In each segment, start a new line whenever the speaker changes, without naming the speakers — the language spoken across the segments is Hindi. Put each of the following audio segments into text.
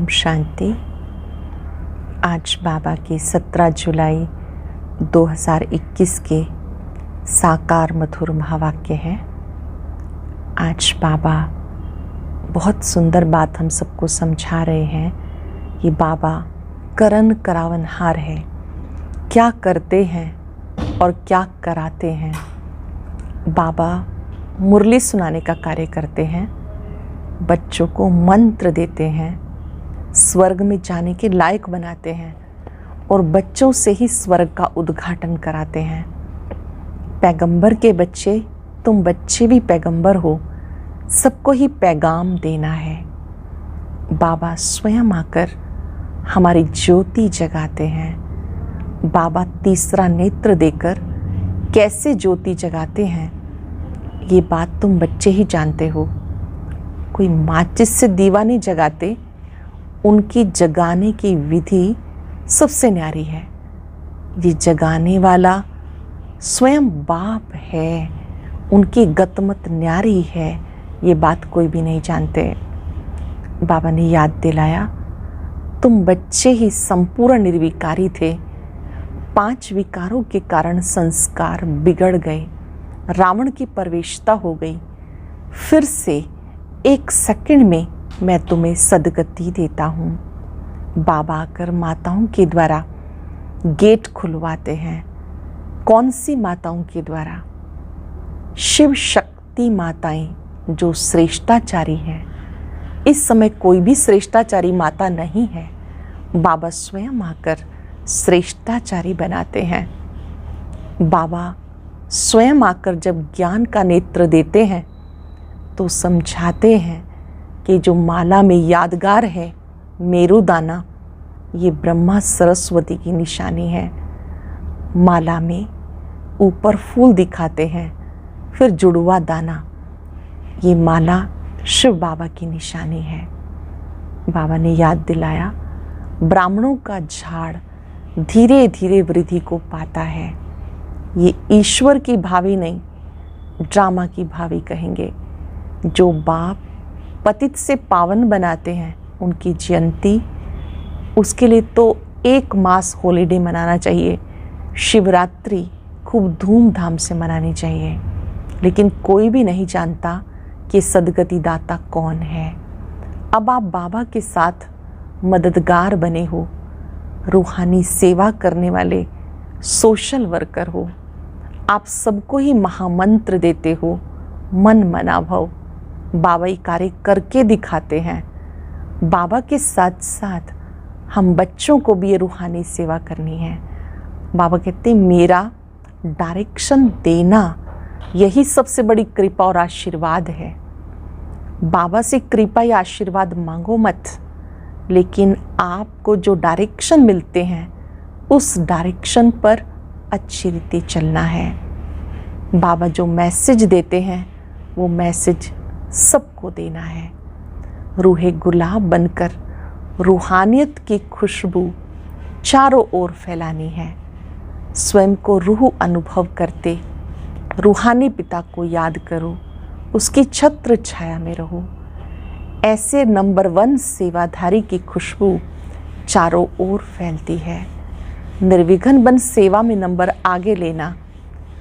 ओम शांति। आज बाबा की 17 जुलाई 2021 के साकार मधुर महावाक्य है। आज बाबा बहुत सुंदर बात हम सबको समझा रहे हैं कि बाबा करन करावनहार है, क्या करते हैं और क्या कराते हैं। बाबा मुरली सुनाने का कार्य करते हैं, बच्चों को मंत्र देते हैं, स्वर्ग में जाने के लायक बनाते हैं और बच्चों से ही स्वर्ग का उद्घाटन कराते हैं। पैगंबर के बच्चे, तुम बच्चे भी पैगंबर हो, सबको ही पैगाम देना है। बाबा स्वयं आकर हमारी ज्योति जगाते हैं। बाबा तीसरा नेत्र देकर कैसे ज्योति जगाते हैं, ये बात तुम बच्चे ही जानते हो। कोई माचिस से दीवा नहीं जगाते, उनकी जगाने की विधि सबसे न्यारी है। ये जगाने वाला स्वयं बाप है, उनकी गतमत न्यारी है, ये बात कोई भी नहीं जानते। बाबा ने याद दिलाया, तुम बच्चे ही संपूर्ण निर्विकारी थे। 5 विकारों के कारण संस्कार बिगड़ गए, रावण की प्रवेशता हो गई। फिर से 1 सेकंड में मैं तुम्हें सदगति देता हूँ। बाबा आकर माताओं के द्वारा गेट खुलवाते हैं। कौन सी माताओं के द्वारा? शिव शक्ति माताएं जो श्रेष्ठाचारी हैं। इस समय कोई भी श्रेष्ठाचारी माता नहीं है, बाबा स्वयं आकर श्रेष्ठाचारी बनाते हैं। बाबा स्वयं आकर जब ज्ञान का नेत्र देते हैं तो समझाते हैं कि जो माला में यादगार है मेरुदाना, ये ब्रह्मा सरस्वती की निशानी है। माला में ऊपर फूल दिखाते हैं, फिर जुड़वा दाना, ये माला शिव बाबा की निशानी है। बाबा ने याद दिलाया, ब्राह्मणों का झाड़ धीरे धीरे वृद्धि को पाता है। ये ईश्वर की भावी नहीं, ड्रामा की भावी कहेंगे। जो बाप पतित से पावन बनाते हैं, उनकी जयंती, उसके लिए तो 1 मास हॉलीडे मनाना चाहिए, शिवरात्रि खूब धूमधाम से मनानी चाहिए। लेकिन कोई भी नहीं जानता कि सदगति दाता कौन है। अब आप बाबा के साथ मददगार बने हो, रूहानी सेवा करने वाले सोशल वर्कर हो। आप सबको ही महामंत्र देते हो, मन मना भव। बाबा ये कार्य करके दिखाते हैं। बाबा के साथ साथ हम बच्चों को भी ये रूहानी सेवा करनी है। बाबा कहते हैं, मेरा डायरेक्शन देना यही सबसे बड़ी कृपा और आशीर्वाद है। बाबा से कृपा या आशीर्वाद मांगो मत, लेकिन आपको जो डायरेक्शन मिलते हैं उस डायरेक्शन पर अच्छी रीति चलना है। बाबा जो मैसेज देते हैं वो मैसेज सबको देना है। रूहे गुलाब बनकर रूहानियत की खुशबू चारों ओर फैलानी है। स्वयं को रूह अनुभव करते रूहानी पिता को याद करो, उसकी छत्र छाया में रहो। ऐसे नंबर 1 सेवाधारी की खुशबू चारों ओर फैलती है। निर्विघ्न बन सेवा में नंबर आगे लेना,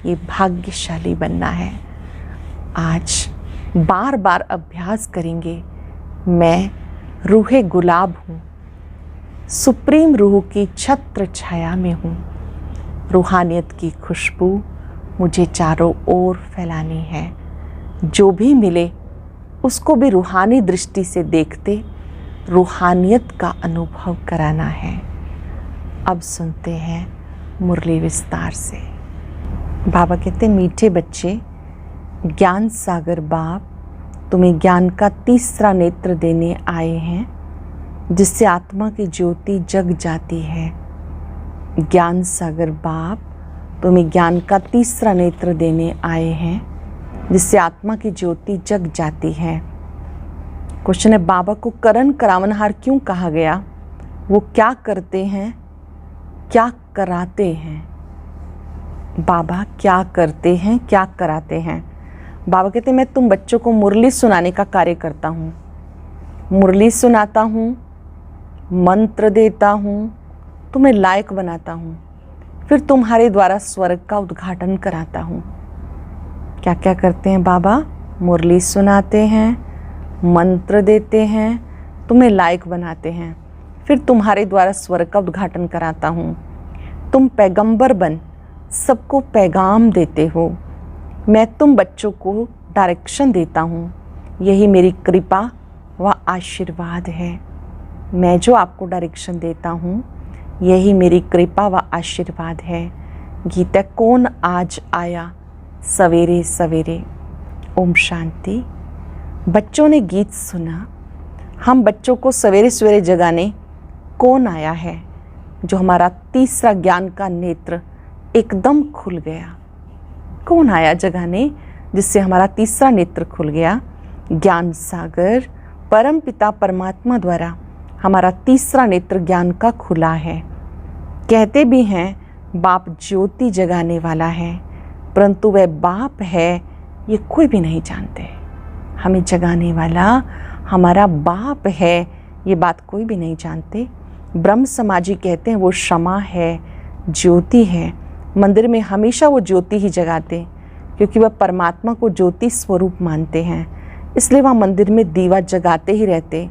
ये भाग्यशाली बनना है। आज बार बार अभ्यास करेंगे, मैं रूहे गुलाब हूँ, सुप्रीम रूह की छत्र छाया में हूँ। रूहानियत की खुशबू मुझे चारों ओर फैलानी है। जो भी मिले उसको भी रूहानी दृष्टि से देखते रूहानियत का अनुभव कराना है। अब सुनते हैं मुरली विस्तार से। बाबा कहते, मीठे बच्चे, ज्ञान सागर बाप तुम्हें ज्ञान का तीसरा नेत्र देने आए हैं, जिससे आत्मा की ज्योति जग जाती है। ज्ञान सागर बाप तुम्हें ज्ञान का तीसरा नेत्र देने आए हैं, जिससे आत्मा की ज्योति जग जाती है। क्वेश्चन है, बाबा को करन करावनहार क्यों कहा गया? वो क्या करते हैं, क्या कराते हैं? बाबा क्या करते हैं, क्या कराते हैं? बाबा कहते हैं, मैं तुम बच्चों को मुरली सुनाने का कार्य करता हूँ। मुरली सुनाता हूँ, मंत्र देता हूँ, तुम्हें लायक बनाता हूँ, फिर तुम्हारे द्वारा स्वर्ग का उद्घाटन कराता हूँ। क्या क्या करते हैं बाबा? मुरली सुनाते हैं, मंत्र देते हैं, तुम्हें लायक बनाते हैं, फिर तुम्हारे द्वारा स्वर्ग का उद्घाटन कराता हूँ। तुम पैगंबर बन सबको पैगाम देते हो। मैं तुम बच्चों को डायरेक्शन देता हूँ। यही मेरी कृपा व आशीर्वाद है। मैं जो आपको डायरेक्शन देता हूँ, यही मेरी कृपा व आशीर्वाद है। गीता कौन आज आया सवेरे सवेरे। ओम शांति। बच्चों ने गीत सुना। हम बच्चों को सवेरे सवेरे जगाने कौन आया है? जो हमारा तीसरा ज्ञान का नेत्र एकदम खुल गया। कौन आया जगाने जिससे हमारा तीसरा नेत्र खुल गया? ज्ञान सागर परम पिता परमात्मा द्वारा हमारा तीसरा नेत्र ज्ञान का खुला है। कहते भी हैं बाप ज्योति जगाने वाला है, परंतु वह बाप है ये कोई भी नहीं जानते। हमें जगाने वाला हमारा बाप है ये बात कोई भी नहीं जानते। ब्रह्म समाजी कहते हैं वो क्षमा है, ज्योति है। मंदिर में हमेशा वो ज्योति ही जगाते, क्योंकि वह परमात्मा को ज्योति स्वरूप मानते हैं, इसलिए वहाँ मंदिर में दीवा जगाते ही रहते।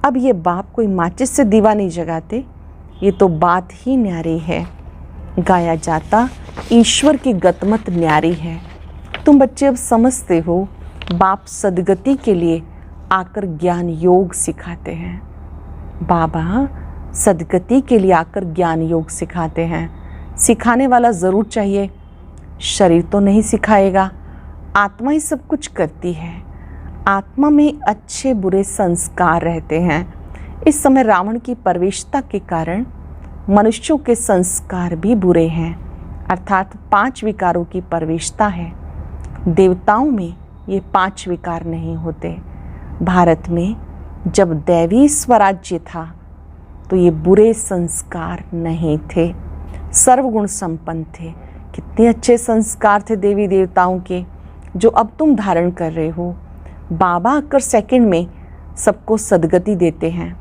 अब ये बाप कोई माचिस से दीवा नहीं जगाते, ये तो बात ही न्यारी है। गाया जाता ईश्वर की गतमत न्यारी है। तुम बच्चे अब समझते हो, बाप सदगति के लिए आकर ज्ञान योग सिखाते हैं। बाबा सदगति के लिए आकर ज्ञान योग सिखाते हैं। सिखाने वाला ज़रूर चाहिए, शरीर तो नहीं सिखाएगा। आत्मा ही सब कुछ करती है। आत्मा में अच्छे बुरे संस्कार रहते हैं। इस समय रावण की प्रवेशता के कारण मनुष्यों के संस्कार भी बुरे हैं, अर्थात 5 विकारों की प्रवेशता है। देवताओं में ये 5 विकार नहीं होते। भारत में जब दैवी स्वराज्य था तो ये बुरे संस्कार नहीं थे, सर्वगुण संपन्न थे। कितने अच्छे संस्कार थे देवी देवताओं के, जो अब तुम धारण कर रहे हो। बाबा आकर सेकंड में सबको सदगति देते हैं।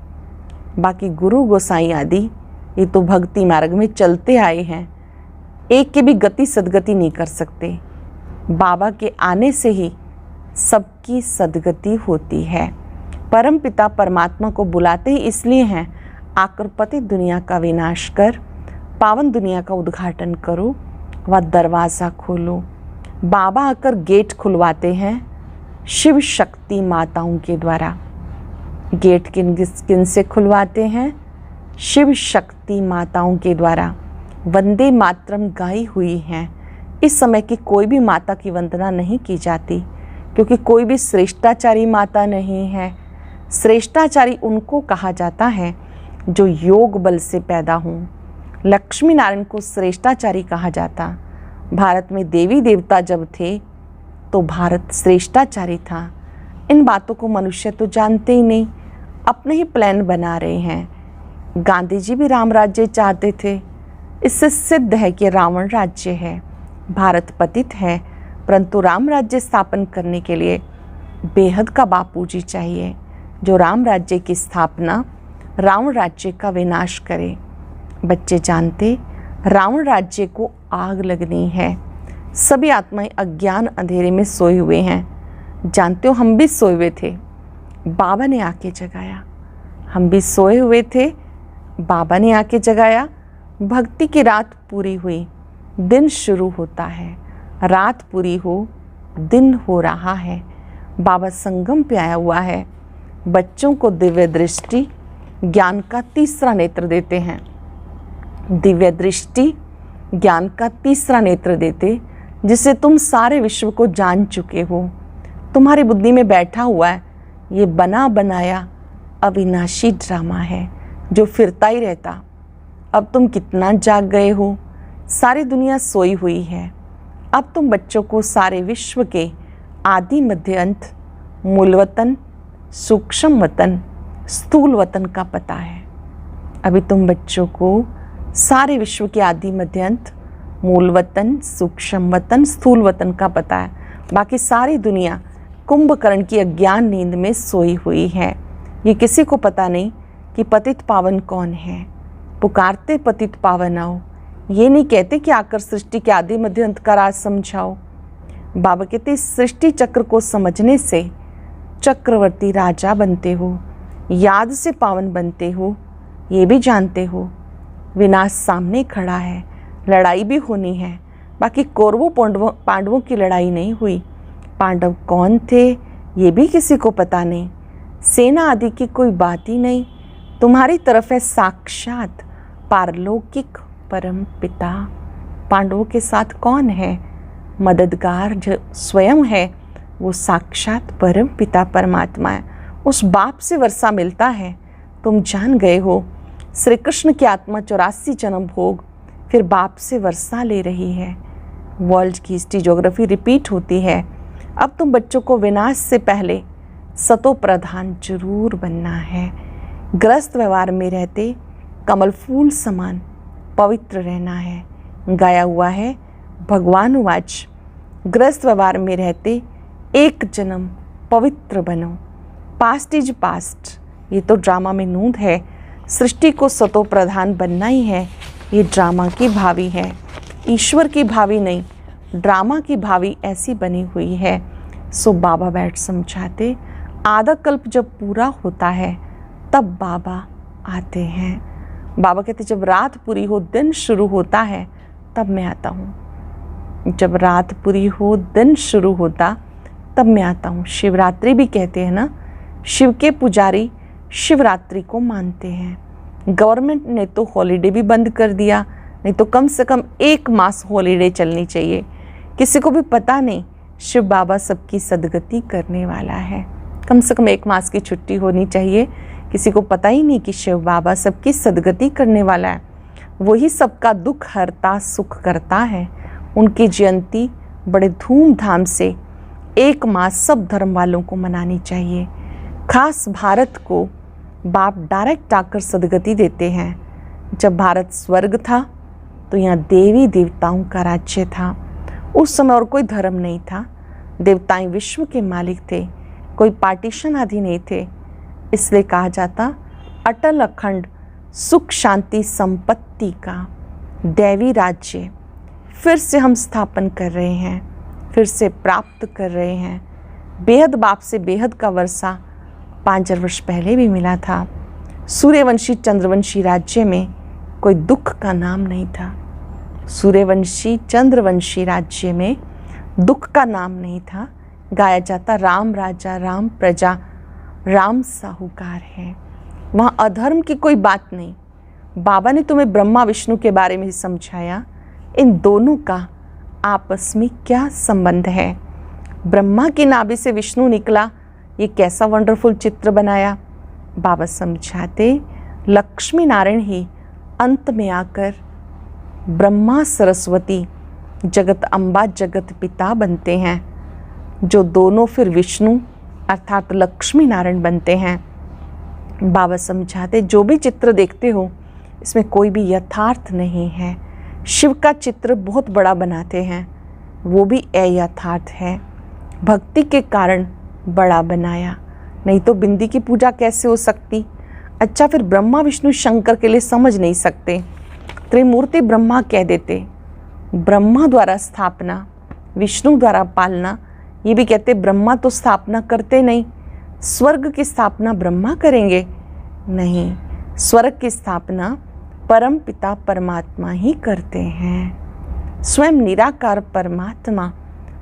बाकी गुरु गोसाई आदि ये तो भक्ति मार्ग में चलते आए हैं, एक की भी गति सदगति नहीं कर सकते। बाबा के आने से ही सबकी सदगति होती है। परम पिता परमात्मा को बुलाते ही इसलिए हैं, आकर पतित दुनिया का विनाश कर पावन दुनिया का उद्घाटन करो व दरवाज़ा खोलो। बाबा आकर गेट खुलवाते हैं शिव शक्ति माताओं के द्वारा। गेट किन से खुलवाते हैं? शिव शक्ति माताओं के द्वारा। वंदे मातरम गाई हुई हैं। इस समय की कोई भी माता की वंदना नहीं की जाती, क्योंकि कोई भी श्रेष्ठाचारी माता नहीं है। श्रेष्ठाचारी उनको कहा जाता है जो योग बल से पैदा हों। लक्ष्मी नारायण को श्रेष्ठाचारी कहा जाता। भारत में देवी देवता जब थे तो भारत श्रेष्ठाचारी था। इन बातों को मनुष्य तो जानते ही नहीं, अपने ही प्लान बना रहे हैं। गांधी जी भी राम राज्य चाहते थे। इससे सिद्ध है कि रावण राज्य है, भारत पतित है, परंतु राम राज्य स्थापन करने के लिए बेहद का बापूजी चाहिए, जो राम राज्य की स्थापना, रावण राज्य का विनाश करे। बच्चे जानते रावण राज्य को आग लगनी है। सभी आत्माएं अज्ञान अंधेरे में सोए हुए हैं। जानते हो हम भी सोए हुए थे, बाबा ने आके जगाया। हम भी सोए हुए थे, बाबा ने आके जगाया। भक्ति की रात पूरी हुई, दिन शुरू होता है। रात पूरी हो, दिन हो रहा है। बाबा संगम पे आया हुआ है। बच्चों को दिव्य दृष्टि ज्ञान का तीसरा नेत्र देते हैं। दिव्य दृष्टि ज्ञान का तीसरा नेत्र देते, जिससे तुम सारे विश्व को जान चुके हो। तुम्हारी बुद्धि में बैठा हुआ है ये बना बनाया अविनाशी ड्रामा है, जो फिरता ही रहता। अब तुम कितना जाग गए हो। सारी दुनिया सोई हुई है। अब तुम बच्चों को सारे विश्व के आदि मध्य अंत, मूल वतन, सूक्ष्म वतन, स्थूल वतन का पता है। अभी तुम बच्चों को सारे विश्व के आदि मध्य अंत, मूल वतन, सूक्ष्म वतन, स्थूल वतन का पता है। बाकी सारी दुनिया कुंभकर्ण की अज्ञान नींद में सोई हुई है। ये किसी को पता नहीं कि पतित पावन कौन है, पुकारते पतित पावन आओ। ये नहीं कहते कि आकर सृष्टि के आदि मध्य अंत का राज समझाओ। बाबा कहते इस सृष्टि चक्र को समझने से चक्रवर्ती राजा बनते हो, याद से पावन बनते हो। ये भी जानते हो विनाश सामने खड़ा है, लड़ाई भी होनी है। बाकी कौरवों पांडवों की लड़ाई नहीं हुई। पांडव कौन थे ये भी किसी को पता नहीं। सेना आदि की कोई बात ही नहीं। तुम्हारी तरफ है साक्षात पारलौकिक परम पिता। पांडवों के साथ कौन है? मददगार जो स्वयं है वो साक्षात परम पिता परमात्मा है। उस बाप से वर्षा मिलता है। तुम जान गए हो श्री कृष्ण की आत्मा 84 जन्म भोग फिर बाप से वर्षा ले रही है। वर्ल्ड की हिस्ट्री ज्योग्राफी रिपीट होती है। अब तुम बच्चों को विनाश से पहले सतो प्रधान जरूर बनना है। ग्रस्त व्यवहार में रहते कमल फूल समान पवित्र रहना है। गाया हुआ है भगवान वाच, ग्रस्त व्यवहार में रहते एक जन्म पवित्र बनो। पास्ट इज पास्ट, ये तो ड्रामा में नूंद है। सृष्टि को सतो प्रधान बनना ही है। ये ड्रामा की भावी है, ईश्वर की भावी नहीं, ड्रामा की भावी ऐसी बनी हुई है। सो बाबा बैठ समझाते आधा कल्प जब पूरा होता है तब बाबा आते हैं। बाबा कहते जब रात पूरी हो दिन शुरू होता है तब मैं आता हूँ। जब रात पूरी हो दिन शुरू होता तब मैं आता हूँ। शिवरात्रि भी कहते हैं ना, शिव के पुजारी शिवरात्रि को मानते हैं। गवर्नमेंट ने तो हॉलीडे भी बंद कर दिया, नहीं तो कम से कम 1 मास हॉलीडे चलनी चाहिए। किसी को भी पता नहीं शिव बाबा सबकी सदगति करने वाला है। कम से कम 1 मास की छुट्टी होनी चाहिए। किसी को पता ही नहीं कि शिव बाबा सबकी सदगति करने वाला है। वही सबका दुख हरता सुख करता है। उनकी जयंती बड़े धूमधाम से 1 मास सब धर्म वालों को मनानी चाहिए। खास भारत को बाप डायरेक्ट आकर सदगति देते हैं। जब भारत स्वर्ग था तो यहाँ देवी देवताओं का राज्य था। उस समय और कोई धर्म नहीं था। देवताएं विश्व के मालिक थे, कोई पार्टीशन आदि नहीं थे। इसलिए कहा जाता अटल अखंड सुख शांति संपत्ति का दैवी राज्य फिर से हम स्थापन कर रहे हैं, फिर से प्राप्त कर रहे हैं। बेहद बाप से बेहद का वर्षा 5000 वर्ष पहले भी मिला था। सूर्यवंशी चंद्रवंशी राज्य में कोई दुख का नाम नहीं था। सूर्यवंशी चंद्रवंशी राज्य में दुख का नाम नहीं था। गाया जाता राम राजा राम प्रजा राम साहूकार है। वहाँ अधर्म की कोई बात नहीं। बाबा ने तुम्हें ब्रह्मा विष्णु के बारे में समझाया। इन दोनों का आपस में क्या संबंध है? ब्रह्मा की नाभि से विष्णु निकला, ये कैसा वंडरफुल चित्र बनाया। बाबा समझाते लक्ष्मी नारायण ही अंत में आकर ब्रह्मा सरस्वती जगत अम्बा जगत पिता बनते हैं, जो दोनों फिर विष्णु अर्थात लक्ष्मी नारायण बनते हैं। बाबा समझाते जो भी चित्र देखते हो इसमें कोई भी यथार्थ नहीं है। शिव का चित्र बहुत बड़ा बनाते हैं, वो भी अयथार्थ है। भक्ति के कारण बड़ा बनाया, नहीं तो बिंदी की पूजा कैसे हो सकती। अच्छा फिर ब्रह्मा विष्णु शंकर के लिए समझ नहीं सकते, त्रिमूर्ति ब्रह्मा कह देते। ब्रह्मा द्वारा स्थापना विष्णु द्वारा पालना, ये भी कहते ब्रह्मा तो स्थापना करते नहीं। स्वर्ग की स्थापना ब्रह्मा करेंगे? नहीं, स्वर्ग की स्थापना परम पिता परमात्मा ही करते हैं। स्वयं निराकार परमात्मा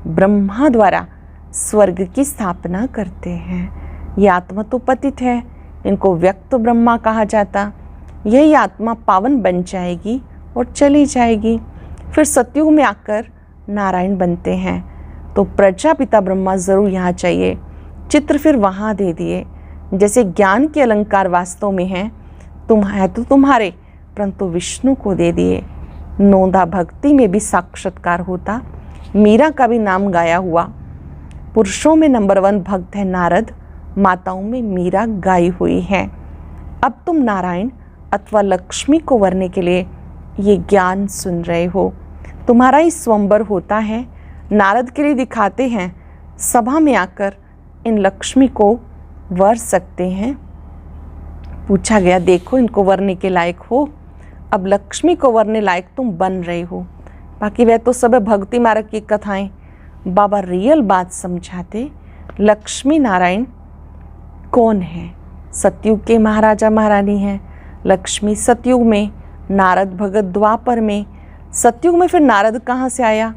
ब्रह्मा द्वारा स्वर्ग की स्थापना करते हैं। ये आत्मा तो पतित है, इनको व्यक्त ब्रह्मा कहा जाता। यही आत्मा पावन बन जाएगी और चली जाएगी। फिर सतयुग में आकर नारायण बनते हैं। तो प्रजापिता ब्रह्मा ज़रूर यहाँ चाहिए। चित्र फिर वहाँ दे दिए। जैसे ज्ञान के अलंकार वास्तव में हैं, तुम है तो तुम्हारे, परंतु विष्णु को दे दिए। नोंदा भक्ति में भी साक्षात्कार होता। मीरा का भी नाम गाया हुआ। पुरुषों में नंबर 1 भक्त है नारद, माताओं में मीरा गाई हुई है। अब तुम नारायण अथवा लक्ष्मी को वरने के लिए ये ज्ञान सुन रहे हो। तुम्हारा ही स्वयंवर होता है। नारद के लिए दिखाते हैं, सभा में आकर इन लक्ष्मी को वर सकते हैं। पूछा गया, देखो इनको वरने के लायक हो, अब लक्ष्मी को वरने लायक तुम बन रहे हो। बाकी वह तो सब है भक्ति मार्ग की कथाएं। बाबा रियल बात समझाते, लक्ष्मी नारायण कौन है? सतयुग के महाराजा महारानी हैं। लक्ष्मी सतयुग में, नारद भगत द्वापर में। सतयुग में फिर नारद कहाँ से आया?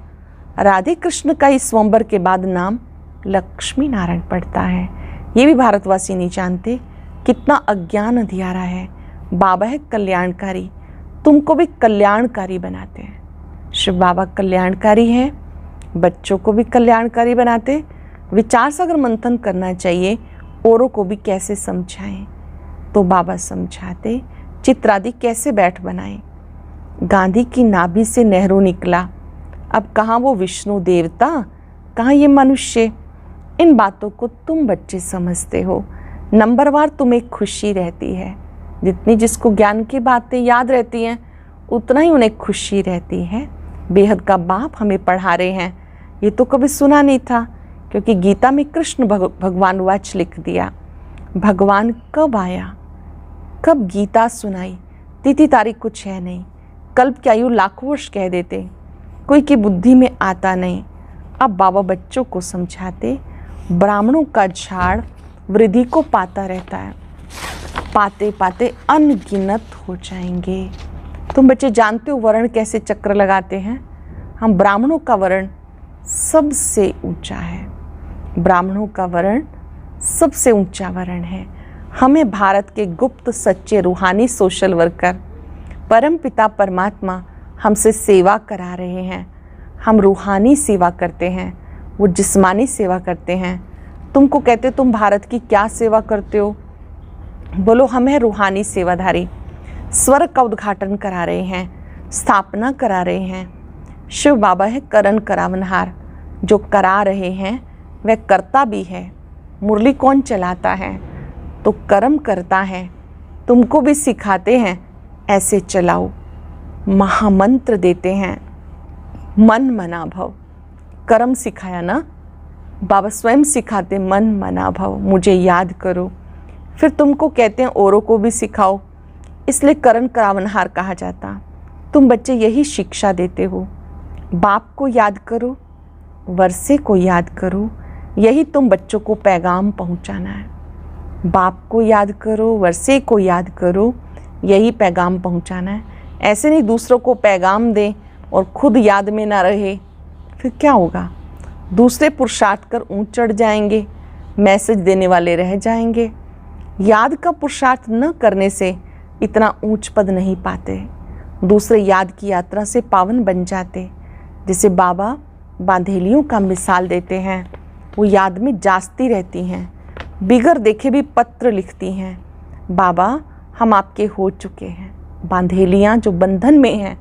राधे कृष्ण का इस स्वयंवर के बाद नाम लक्ष्मी नारायण पड़ता है। ये भी भारतवासी नहीं जानते। कितना अज्ञान अंधियारा है। बाबा है कल्याणकारी, तुमको भी कल्याणकारी बनाते हैं। शिव बाबा कल्याणकारी हैं, बच्चों को भी कल्याणकारी बनाते। विचार सागर मंथन करना चाहिए, औरों को भी कैसे समझाएं। तो बाबा समझाते, चित्र आदि कैसे बैठ बनाएं। गांधी की नाभि से नेहरू निकला, अब कहाँ वो विष्णु देवता, कहाँ ये मनुष्य। इन बातों को तुम बच्चे समझते हो। नंबरवार तुम्हें खुशी रहती है। जितनी जिसको ज्ञान की बातें याद रहती हैं उतना ही उन्हें खुशी रहती है। बेहद का बाप हमें पढ़ा रहे हैं, ये तो कभी सुना नहीं था, क्योंकि गीता में कृष्ण भगवान वाच लिख दिया। भगवान कब आया, कब गीता सुनाई, तिथि तारीख कुछ है नहीं। कल्प की आयु लाखों वर्ष कह देते, कोई की बुद्धि में आता नहीं। अब बाबा बच्चों को समझाते, ब्राह्मणों का झाड़ वृद्धि को पाता रहता है, पाते पाते अनगिनत हो जाएंगे। तुम बच्चे जानते हो वर्ण कैसे चक्र लगाते हैं? हम ब्राह्मणों का वर्ण सबसे ऊंचा है। ब्राह्मणों का वर्ण सबसे ऊंचा वर्ण है। हमें भारत के गुप्त सच्चे रूहानी सोशल वर्कर परम पिता परमात्मा हमसे सेवा करा रहे हैं। हम रूहानी सेवा करते हैं, वो जिस्मानी सेवा करते हैं। तुमको कहते तुम भारत की क्या सेवा करते हो? बोलो हम हैं रूहानी सेवाधारी। स्वर्ग का उद्घाटन करा रहे हैं, स्थापना करा रहे हैं। शिव बाबा है करण करावनहार, जो करा रहे हैं वह करता भी है। मुरली कौन चलाता है? तो कर्म करता है। तुमको भी सिखाते हैं ऐसे चलाओ। महामंत्र देते हैं, मन मना भव। कर्म सिखाया ना, बाबा स्वयं सिखाते मन मना भव, मुझे याद करो। फिर तुमको कहते हैं औरों को भी सिखाओ, इसलिए करण करावनहार कहा जाता। तुम बच्चे यही शिक्षा देते हो, बाप को याद करो, वर्षे को याद करो। यही तुम बच्चों को पैगाम पहुंचाना है। बाप को याद करो, वर्षे को याद करो, यही पैगाम पहुंचाना है। ऐसे नहीं दूसरों को पैगाम दें और खुद याद में ना रहे, फिर क्या होगा? दूसरे पुरुषार्थ कर ऊंच चढ़ जाएंगे, मैसेज देने वाले रह जाएंगे। याद का पुरुषार्थ न करने से इतना ऊंच पद नहीं पाते। दूसरे याद की यात्रा से पावन बन जाते। जैसे बाबा बांधेलियों का मिसाल देते हैं, वो याद में जाती रहती हैं, बिगर देखे भी पत्र लिखती हैं, बाबा हम आपके हो चुके हैं। बांधेलियाँ जो बंधन में हैं,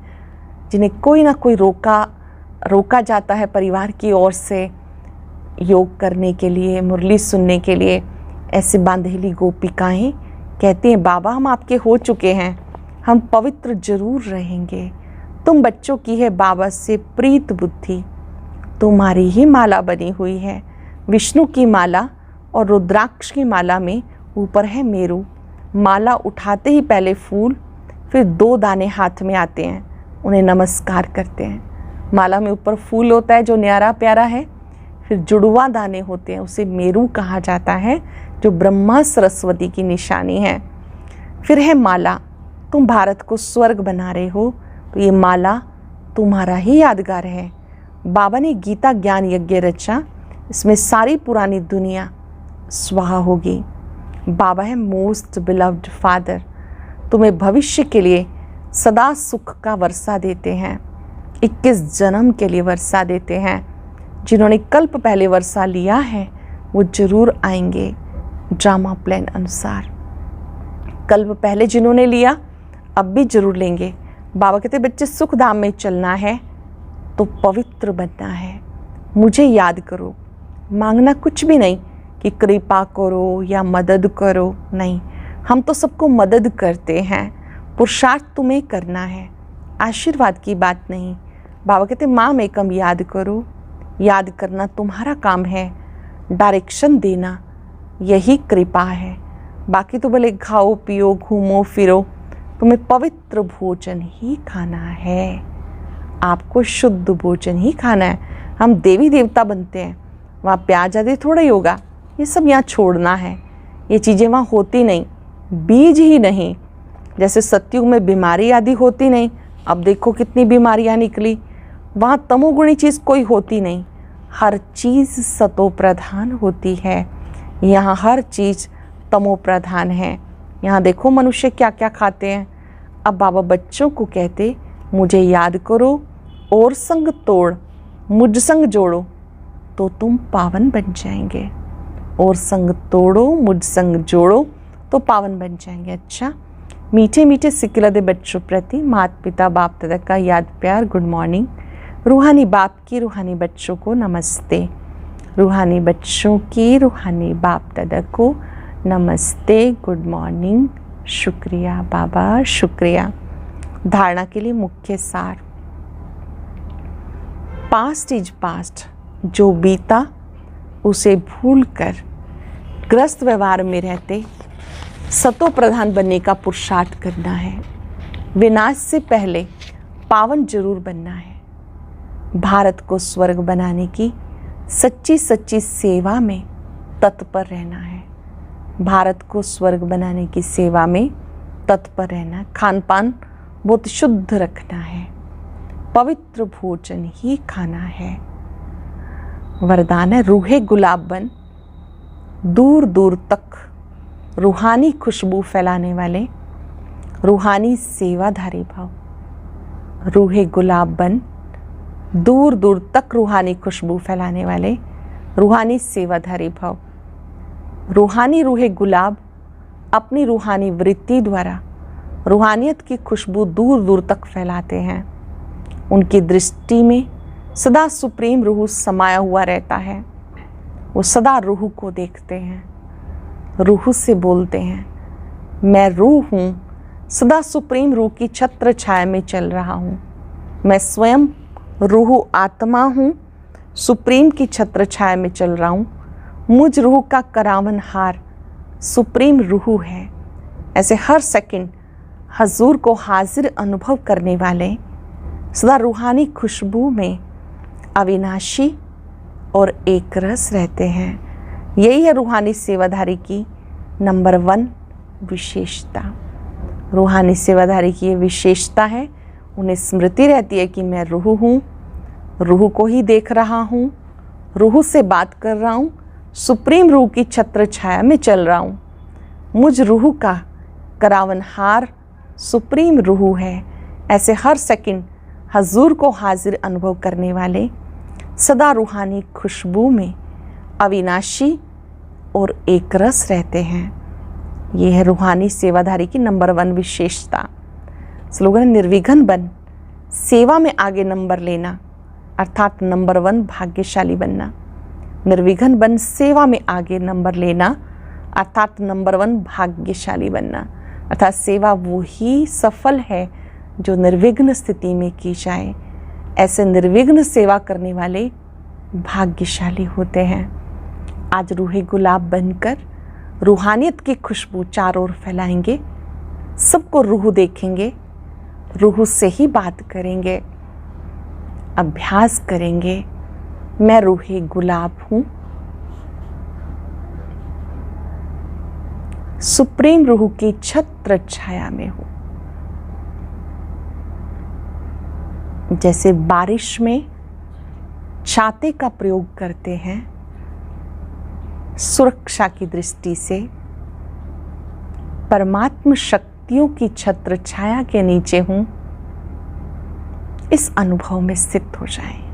जिन्हें कोई ना कोई रोका जाता है परिवार की ओर से योग करने के लिए, मुरली सुनने के लिए, ऐसे बांधेली गोपिकाएं कहती हैं बाबा हम आपके हो चुके हैं, हम पवित्र जरूर रहेंगे। तुम बच्चों की है बाबा से प्रीत बुद्धि, तुम्हारी ही माला बनी हुई है। विष्णु की माला और रुद्राक्ष की माला में ऊपर है मेरू। माला उठाते ही पहले फूल, फिर 2 दाने हाथ में आते हैं, उन्हें नमस्कार करते हैं। माला में ऊपर फूल होता है जो न्यारा प्यारा है, फिर जुड़वा दाने होते हैं, उसे मेरू कहा जाता है, जो ब्रह्मा सरस्वती की निशानी है। फिर है माला, तुम भारत को स्वर्ग बना रहे हो, तो ये माला तुम्हारा ही यादगार है। बाबा ने गीता ज्ञान यज्ञ रचा, इसमें सारी पुरानी दुनिया स्वाहा होगी। बाबा है मोस्ट बिलव्ड फादर, तुम्हें भविष्य के लिए सदा सुख का वर्षा देते हैं। 21 जन्म के लिए वर्षा देते हैं। जिन्होंने कल्प पहले वर्षा लिया है वो जरूर आएंगे ड्रामा प्लान अनुसार। कल्प पहले जिन्होंने लिया अब भी जरूर लेंगे। बाबा कहते बच्चे सुख धाम में चलना है तो पवित्र बनना है। मुझे याद करो, मांगना कुछ भी नहीं कि कृपा करो या मदद करो, नहीं, हम तो सबको मदद करते हैं। पुरुषार्थ तुम्हें करना है, आशीर्वाद की बात नहीं। बाबा कहते माम एकम याद करो, याद करना तुम्हारा काम है, डायरेक्शन देना यही कृपा है। बाकी तो भले खाओ पियो घूमो फिरो, तुम्हें पवित्र भोजन ही खाना है। आपको शुद्ध भोजन ही खाना है। हम देवी देवता बनते हैं, वहाँ प्याज आदि थोड़ा ही होगा, ये सब यहाँ छोड़ना है। ये चीज़ें वहाँ होती नहीं, बीज ही नहीं। जैसे सतयुग में बीमारी आदि होती नहीं, अब देखो कितनी बीमारियाँ निकली। वहाँ तमोगुणी चीज़ कोई होती नहीं, हर चीज़ सतो प्रधान होती है। यहाँ हर चीज़ तमो प्रधान है। यहाँ देखो मनुष्य क्या क्या खाते हैं। अब बाबा बच्चों को कहते, मुझे याद करो और संग तोड़, मुझ संग जोड़ो तो तुम पावन बन जाएंगे। और संग तोड़ो मुझ संग जोड़ो तो पावन बन जाएंगे। अच्छा, मीठे मीठे सिकिलदे बच्चों प्रति माता पिता बाप दादा का याद प्यार गुड मॉर्निंग। रूहानी बाप की रूहानी बच्चों को नमस्ते। रूहानी बच्चों की रूहानी बाप दादा को नमस्ते, गुड मॉर्निंग, शुक्रिया बाबा, शुक्रिया। धारणा के लिए मुख्य सार। पास्ट इज पास्ट, जो बीता उसे भूलकर ग्रस्त व्यवहार में रहते सतो प्रधान बनने का पुरुषार्थ करना है। विनाश से पहले पावन जरूर बनना है। भारत को स्वर्ग बनाने की सच्ची सच्ची सेवा में तत्पर रहना है। भारत को स्वर्ग बनाने की सेवा में तत्पर रहना। खान पान बहुत शुद्ध रखना है, पवित्र भोजन ही खाना है। वरदान है, रूहे गुलाब बन, दूर दूर तक रूहानी खुशबू फैलाने वाले रूहानी सेवाधारी भाव। रूहे गुलाब बन, दूर दूर तक रूहानी खुशबू फैलाने वाले रूहानी सेवाधारी भाव। रूहानी रूहे गुलाब अपनी रूहानी वृत्ति द्वारा रूहानियत की खुशबू दूर दूर तक फैलाते हैं। उनकी दृष्टि में सदा सुप्रीम रूह समाया हुआ रहता है। वो सदा रूह को देखते हैं, रूह से बोलते हैं, मैं रूह हूँ, सदा सुप्रीम रूह की छत्र छाया में चल रहा हूँ। मैं स्वयं रूह आत्मा हूँ, सुप्रीम की छत्र छाया में चल रहा हूँ। मुझ रूह का करावन हार सुप्रीम रूह है। ऐसे हर सेकंड हजूर को हाजिर अनुभव करने वाले सदा रूहानी खुशबू में अविनाशी और एक रस रहते हैं। यही है रूहानी सेवाधारी की नंबर 1 विशेषता। रूहानी सेवाधारी की ये विशेषता है, उन्हें स्मृति रहती है कि मैं रूह हूँ, रूह को ही देख रहा हूँ, रूह से बात कर रहा हूँ, सुप्रीम रूह की छत्र छाया में चल रहा हूँ। मुझ रूह का करावनहार सुप्रीम रूह है। ऐसे हर सेकंड हजूर को हाजिर अनुभव करने वाले सदा रूहानी खुशबू में अविनाशी और एक रस रहते हैं। ये है रूहानी सेवाधारी की नंबर 1 विशेषता। स्लोगन, निर्विघ्न बन, सेवा में आगे नंबर लेना, अर्थात नंबर 1 भाग्यशाली बनना। निर्विघ्न बन, सेवा में आगे नंबर लेना, अर्थात नंबर 1 भाग्यशाली बनना। अर्थात सेवा वो ही सफल है जो निर्विघ्न स्थिति में की जाए। ऐसे निर्विघ्न सेवा करने वाले भाग्यशाली होते हैं। आज रूहे गुलाब बनकर रूहानियत की खुशबू चारों ओर फैलाएंगे। सबको रूह देखेंगे, रूह से ही बात करेंगे, अभ्यास करेंगे। मैं रूहे गुलाब हूँ, सुप्रीम रूह की छत्र छाया में हूँ। जैसे बारिश में छाते का प्रयोग करते हैं सुरक्षा की दृष्टि से, परमात्म शक्तियों की छत्र छाया के नीचे हूँ, इस अनुभव में स्थित हो जाएं।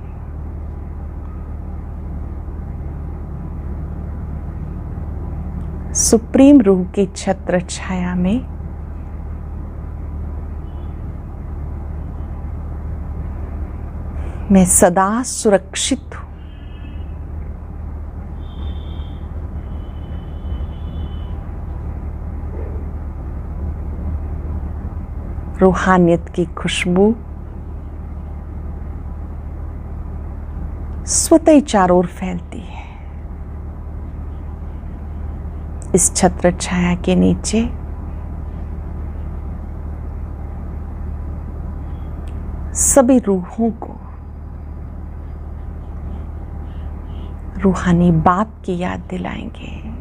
सुप्रीम रूह की छत्र छाया में मैं सदा सुरक्षित हूं। रूहानियत की खुशबू स्वतः ही चारों ओर फैलती है। इस छत्र छाया के नीचे सभी रूहों को रूहानी बाप की याद दिलाएंगे।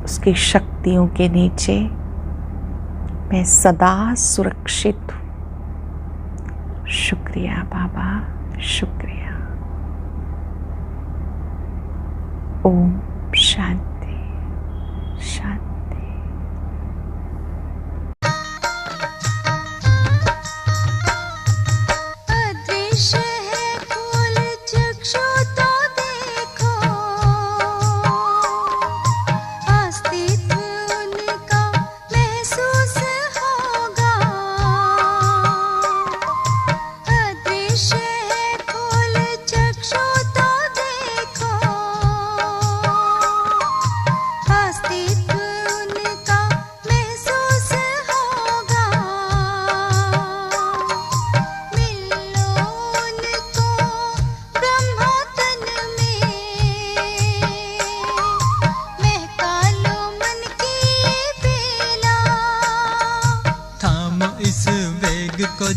उसकी शक्तियों के नीचे मैं सदा सुरक्षित हूँ। शुक्रिया बाबा, शुक्रिया। ओम शांति शांति।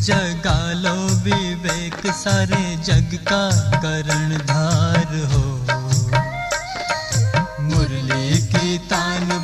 जगा लो विवेक, सारे जग का करणधार हो। मुरली की तान